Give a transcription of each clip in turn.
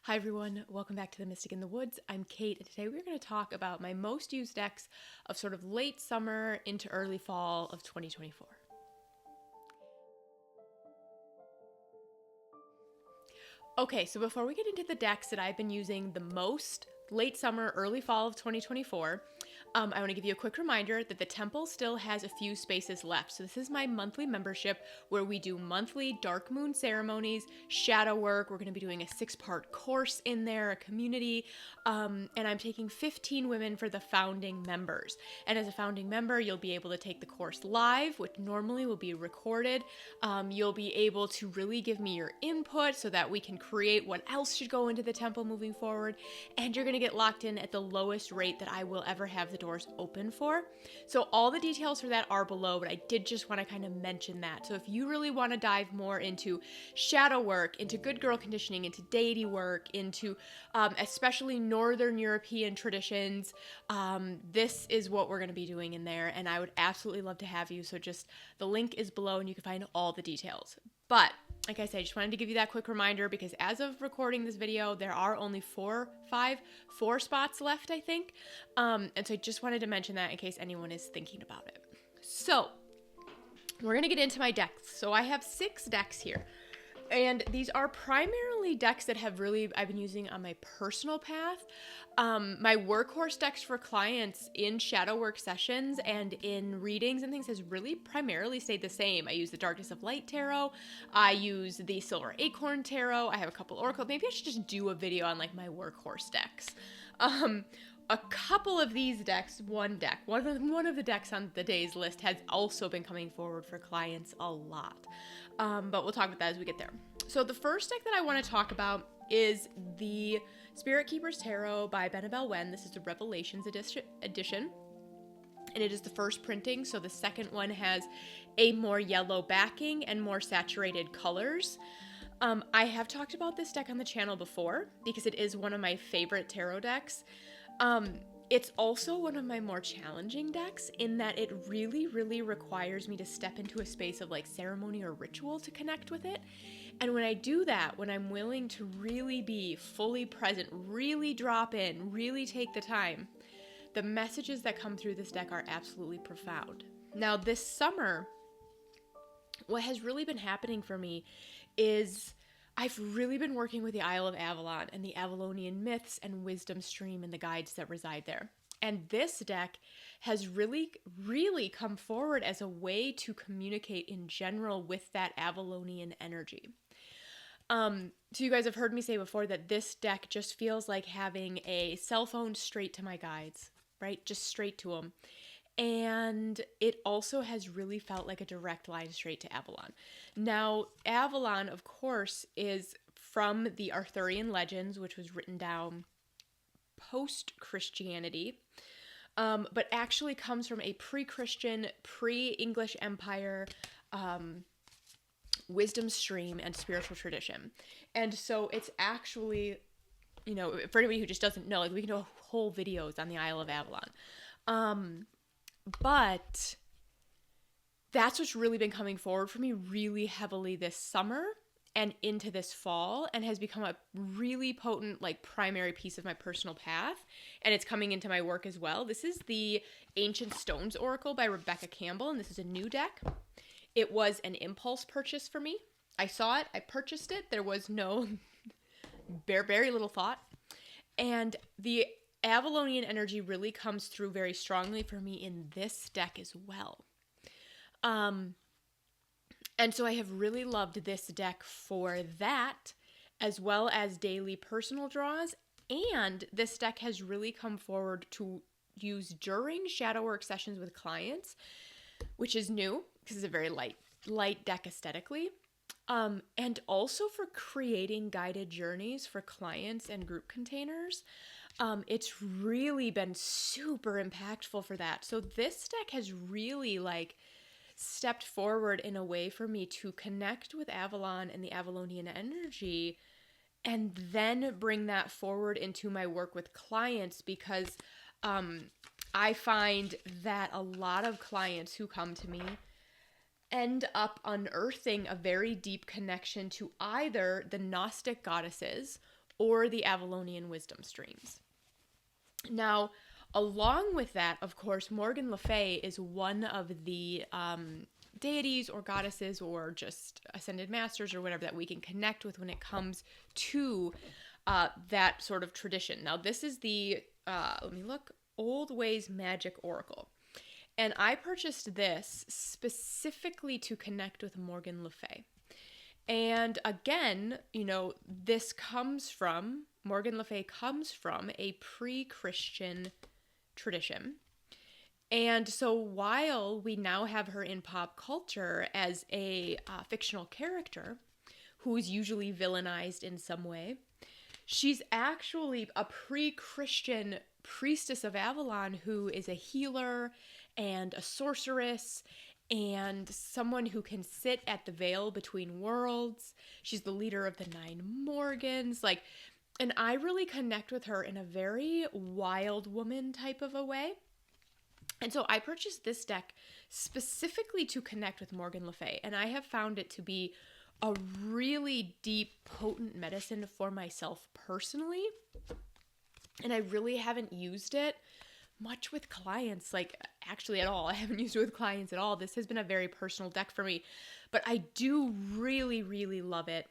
Hi everyone, welcome back to the Mystic in the Woods. I'm Kate, and today we're going to talk about my most used decks of sort of late summer into early fall of 2024. Okay, so before we get into the decks that I've been using the most late summer, early fall of 2024, I want to give you a quick reminder that the temple still has a few spaces left. So this is my monthly membership where we do monthly dark moon ceremonies, shadow work. We're going to be doing a 6-part course in there, a community, and I'm taking 15 women for the founding members. And as a founding member, you'll be able to take the course live, which normally will be recorded. You'll be able to really give me your input so that we can create what else should go into the temple moving forward. And you're going to get locked in at the lowest rate that I will ever have the doors open for. So all the details for that are below, but I did just want to kind of mention that. So if you really want to dive more into shadow work, into good girl conditioning, into deity work, into especially Northern European traditions, this is what we're going to be doing in there, and I would absolutely love to have you. So just the link is below and you can find all the details. But like I said, I just wanted to give you that quick reminder because as of recording this video, there are only four spots left, I think. And so I just wanted to mention that in case anyone is thinking about it. So we're going to get into my decks. So I have 6 decks here. And these are primarily decks that I've been using on my personal path. My workhorse decks for clients in shadow work sessions and in readings and things has really primarily stayed the same. I use the Darkness of Light Tarot. I use the Silver Acorn Tarot. I have a couple Oracle. Maybe I should just do a video on like my workhorse decks. A couple of these decks, one of the decks on the day's list has also been coming forward for clients a lot. But we'll talk about that as we get there. So the first deck that I want to talk about is the Spirit Keepers Tarot by Benabel Wen. This is the Revelations edition. And it is the first printing, so the second one has a more yellow backing and more saturated colors. I have talked about this deck on the channel before because it is one of my favorite tarot decks. It's also one of my more challenging decks in that it really, really requires me to step into a space of like ceremony or ritual to connect with it. And when I do that, when I'm willing to really be fully present, really drop in, really take the time, the messages that come through this deck are absolutely profound. Now, this summer, what has really been happening for me is I've really been working with the Isle of Avalon and the Avalonian myths and wisdom stream and the guides that reside there. And this deck has really, really come forward as a way to communicate in general with that Avalonian energy. So you guys have heard me say before that this deck just feels like having a cell phone straight to my guides, right? Just straight to them. And it also has really felt like a direct line straight to Avalon. Now, Avalon, of course, is from the Arthurian legends, which was written down post-Christianity, but actually comes from a pre-Christian, pre-English Empire wisdom stream and spiritual tradition. And so it's actually, for anybody who just doesn't know, like we can do whole videos on the Isle of Avalon. But that's what's really been coming forward for me really heavily this summer and into this fall, and has become a really potent, like, primary piece of my personal path. And it's coming into my work as well. This is the Ancient Stones Oracle by Rebecca Campbell, and this is a new deck. It was an impulse purchase for me. I saw it, I purchased it. There was no very little thought. And the Avalonian energy really comes through very strongly for me in this deck as well. And so I have really loved this deck for that, as well as daily personal draws. And this deck has really come forward to use during shadow work sessions with clients, which is new because it's a very light deck aesthetically. And also for creating guided journeys for clients and group containers. It's really been super impactful for that. So this deck has really stepped forward in a way for me to connect with Avalon and the Avalonian energy and then bring that forward into my work with clients because I find that a lot of clients who come to me end up unearthing a very deep connection to either the Gnostic goddesses or the Avalonian wisdom streams. Now, along with that, of course, Morgan Le Fay is one of the deities or goddesses or just ascended masters or whatever that we can connect with when it comes to that sort of tradition. Now, this is the, let me look, Old Ways Magic Oracle. And I purchased this specifically to connect with Morgan Le Fay. And again, you know, this comes from, Morgan Le Fay comes from a pre-Christian tradition. And so while we now have her in pop culture as a fictional character who's usually villainized in some way, she's actually a pre-Christian priestess of Avalon who is a healer and a sorceress and someone who can sit at the veil between worlds. She's the leader of the Nine Morgans. And I really connect with her in a very wild woman type of a way. And so I purchased this deck specifically to connect with Morgan Le Fay. And I have found it to be a really deep, potent medicine for myself personally. And I really haven't used it much with clients, actually at all. I haven't used it with clients at all. This has been a very personal deck for me, but I do really, really love it.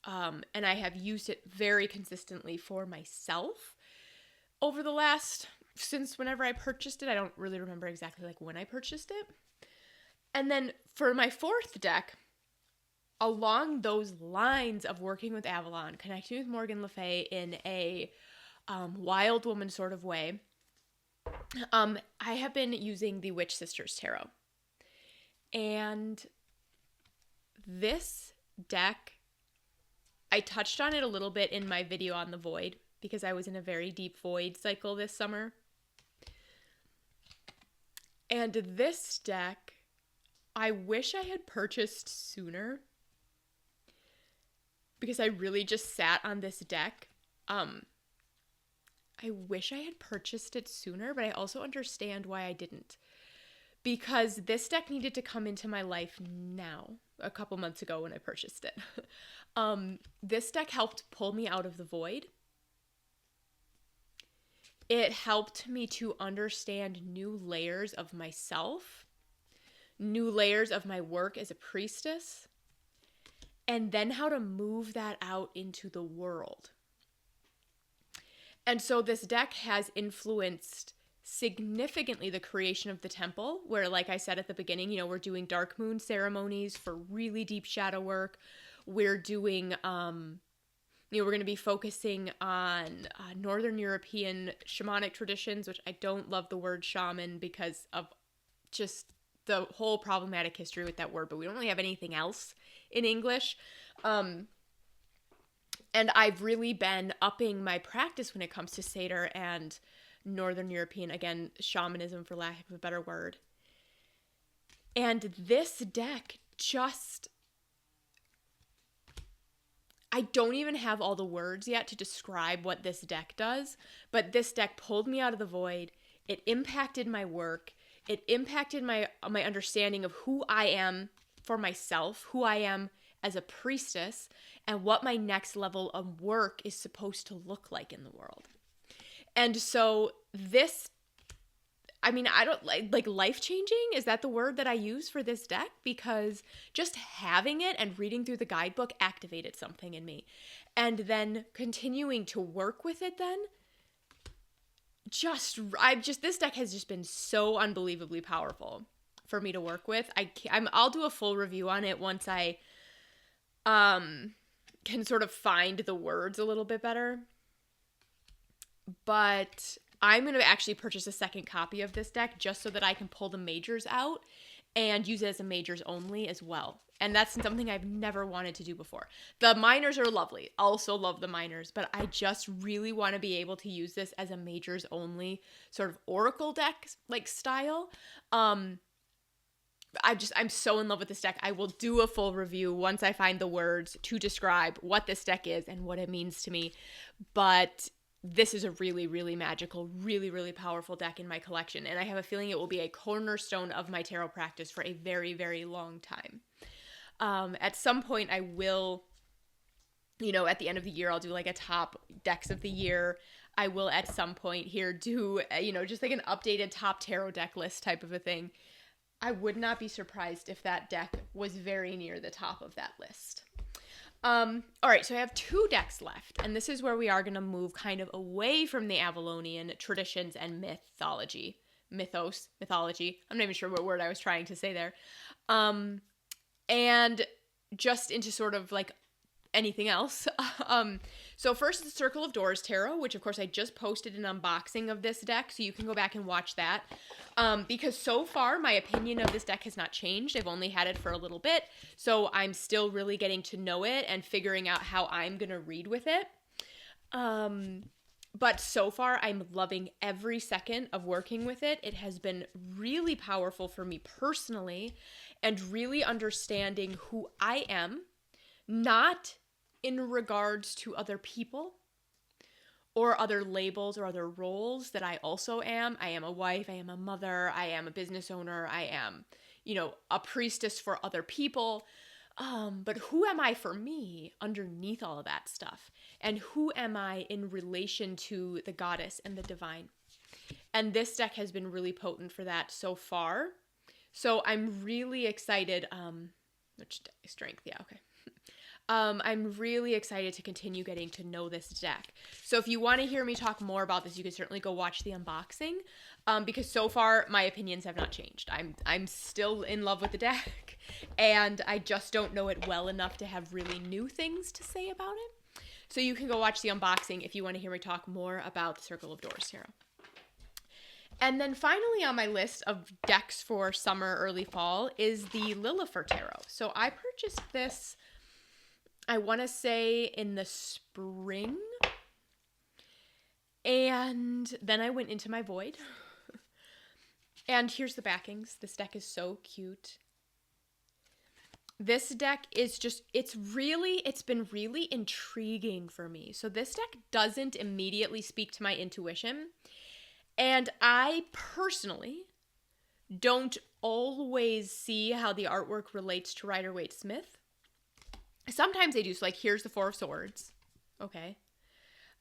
And I have used it very consistently for myself over the since whenever I purchased it. I don't really remember exactly when I purchased it. And then for my fourth deck, along those lines of working with Avalon, connecting with Morgan Le Fay in a wild woman sort of way, I have been using the Witch Sisters Tarot. And this deck, I touched on it a little bit in my video on the Void because I was in a very deep Void cycle this summer. And this deck, I wish I had purchased sooner because I really just sat on this deck. I wish I had purchased it sooner, but I also understand why I didn't. Because this deck needed to come into my life now, a couple months ago when I purchased it. This deck helped pull me out of the void. It helped me to understand new layers of myself, new layers of my work as a priestess, and then how to move that out into the world. And so this deck has influenced significantly the creation of the temple, where, like I said at the beginning, we're doing dark moon ceremonies for really deep shadow work. We're doing, we're going to be focusing on Northern European shamanic traditions, which I don't love the word shaman because of just the whole problematic history with that word, but we don't really have anything else in English. And I've really been upping my practice when it comes to Seder and Northern European, again, shamanism for lack of a better word. And this deck I don't even have all the words yet to describe what this deck does, but this deck pulled me out of the void. It impacted my work. It impacted my understanding of who I am for myself, who I am as a priestess, and what my next level of work is supposed to look like in the world. And so this, I don't like life-changing, is that the word that I use for this deck? Because just having it and reading through the guidebook activated something in me. And then continuing to work with it then, this deck has just been so unbelievably powerful for me to work with. I'll do a full review on it once I can sort of find the words a little bit better. But I'm going to actually purchase a second copy of this deck just so that I can pull the majors out and use it as a majors only as well. And that's something I've never wanted to do before. The minors are lovely. Also love the minors, but I just really want to be able to use this as a majors only sort of oracle deck style. I'm so in love with this deck. I will do a full review once I find the words to describe what this deck is and what it means to me. But this is a really, really magical, really, really powerful deck in my collection. And I have a feeling it will be a cornerstone of my tarot practice for a very, very long time. At some point I will, at the end of the year, I'll do a top decks of the year, I will at some point here do, just like an updated top tarot deck list type of a thing. I would not be surprised if that deck was very near the top of that list. All right, so I have 2 decks left, and this is where we are going to move kind of away from the Avalonian traditions and mythology. Mythology. I'm not even sure what word I was trying to say there. And just into sort of like anything else. So first, the Circle of Doors Tarot, which of course I just posted an unboxing of this deck, so you can go back and watch that. Because so far, my opinion of this deck has not changed. I've only had it for a little bit, so I'm still really getting to know it and figuring out how I'm going to read with it. But so far, I'm loving every second of working with it. It has been really powerful for me personally, and really understanding who I am, not in regards to other people or other labels or other roles that I also am. I am a wife, I am a mother, I am a business owner, I am, a priestess for other people. But who am I for me underneath all of that stuff? And who am I in relation to the goddess and the divine? And this deck has been really potent for that so far. So I'm really excited. Strength, yeah, okay. I'm really excited to continue getting to know this deck. So if you want to hear me talk more about this, you can certainly go watch the unboxing, because so far my opinions have not changed. I'm still in love with the deck, and I just don't know it well enough to have really new things to say about it. So you can go watch the unboxing if you want to hear me talk more about the Circle of Doors Tarot. And then finally on my list of decks for summer, early fall is the Liler Tarot. So I purchased this, I want to say in the spring, and then I went into my void. And here's the backings. This deck is so cute. This deck is just, it's been really intriguing for me. So this deck doesn't immediately speak to my intuition. And I personally don't always see how the artwork relates to Rider-Waite-Smith. Sometimes they do. So like, here's the Four of Swords. Okay.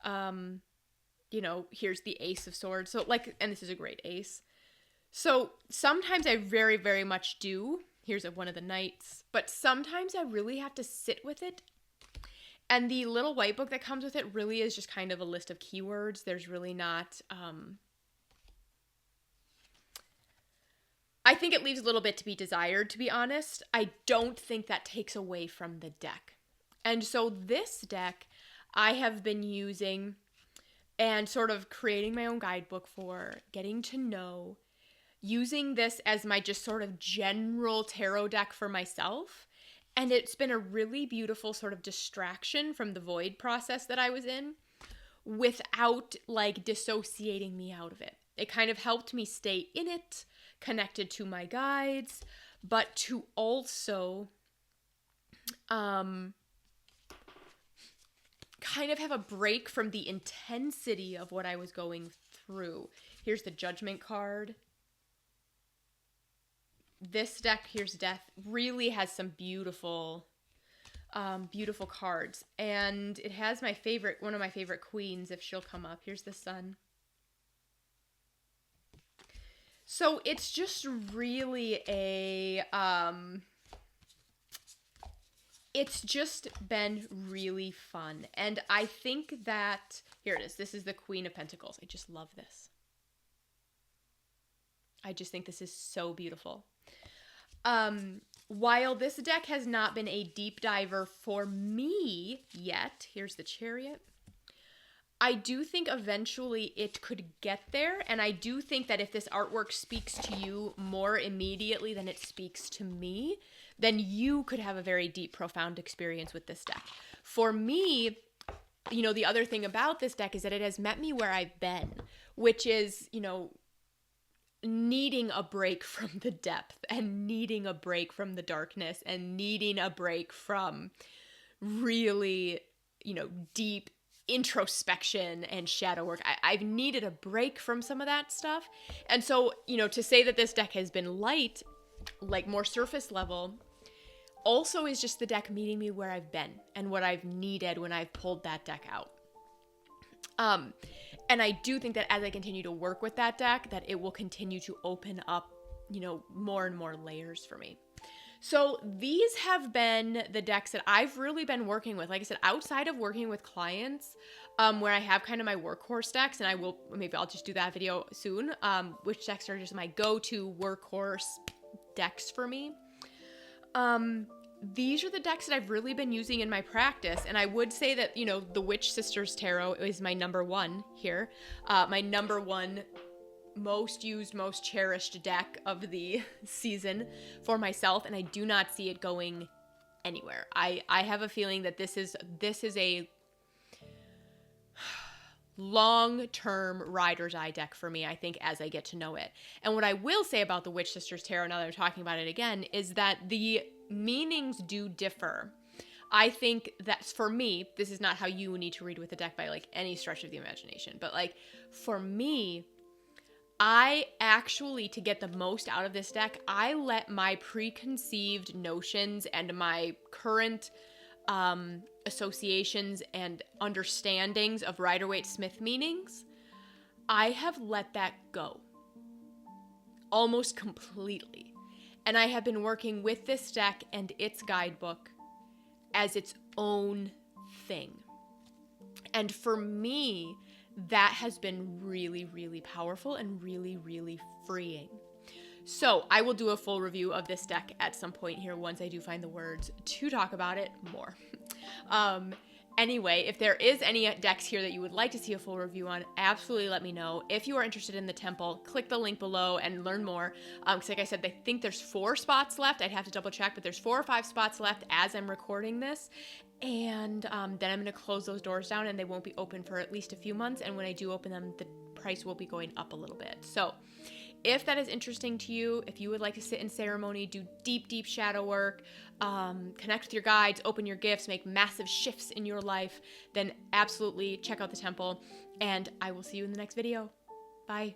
Here's the Ace of Swords. So like, and this is a great ace. So sometimes I very, very much do. Here's one of the Knights. But sometimes I really have to sit with it. And the little white book that comes with it really is just kind of a list of keywords. There's really not... I think it leaves a little bit to be desired, to be honest. I don't think that takes away from the deck. And so this deck I have been using and sort of creating my own guidebook for, getting to know, using this as my just sort of general tarot deck for myself. And it's been a really beautiful sort of distraction from the void process that I was in without like dissociating me out of it. It kind of helped me stay in it, connected to my guides, but to also kind of have a break from the intensity of what I was going through. Here's the Judgment card. This deck, here's Death, really has some beautiful cards. And it has one of my favorite queens, if she'll come up. Here's the Sun. So it's just really it's just been really fun. And I think that, here it is. This is the Queen of Pentacles. I just love this. I just think this is so beautiful. While this deck has not been a deep diver for me yet, here's the Chariot. I do think eventually it could get there, and I do think that if this artwork speaks to you more immediately than it speaks to me, then you could have a very deep, profound experience with this deck. For me, the other thing about this deck is that it has met me where I've been, which is, needing a break from the depth and needing a break from the darkness and needing a break from really, deep introspection and shadow work. I've needed a break from some of that stuff. And so, to say that this deck has been light, like more surface level, also is just the deck meeting me where I've been and what I've needed when I've pulled that deck out. And I do think that as I continue to work with that deck, that it will continue to open up, more and more layers for me. So these have been the decks that I've really been working with. Like I said, outside of working with clients, where I have kind of my workhorse decks, and I'll just do that video soon, which decks are just my go-to workhorse decks for me. These are the decks that I've really been using in my practice, and I would say that, the Witch Sisters Tarot is my number one here. My number one most used, most cherished deck of the season for myself, and I do not see it going anywhere. I have a feeling that this is a long-term rider's eye deck for me, I think, as I get to know it. And what I will say about the Witch Sisters Tarot, now that I'm talking about it again, is that the meanings do differ. I think that for me, this is not how you need to read with a deck by like any stretch of the imagination, but like for me, I actually, to get the most out of this deck, I let my preconceived notions and my current associations and understandings of Rider-Waite-Smith meanings, I have let that go almost completely. And I have been working with this deck and its guidebook as its own thing. And for me, that has been really, really powerful and really, really freeing. So I will do a full review of this deck at some point here once I do find the words to talk about it more. Anyway, if there is any decks here that you would like to see a full review on, absolutely let me know. If you are interested in the temple, click the link below and learn more. Because like I said, I think there's 4 spots left. I'd have to double check, but there's 4 or 5 spots left as I'm recording this. And then I'm going to close those doors down and they won't be open for at least a few months. And when I do open them, the price will be going up a little bit. So if that is interesting to you, if you would like to sit in ceremony, do deep, deep shadow work, connect with your guides, open your gifts, make massive shifts in your life, then absolutely check out the temple. And I will see you in the next video. Bye.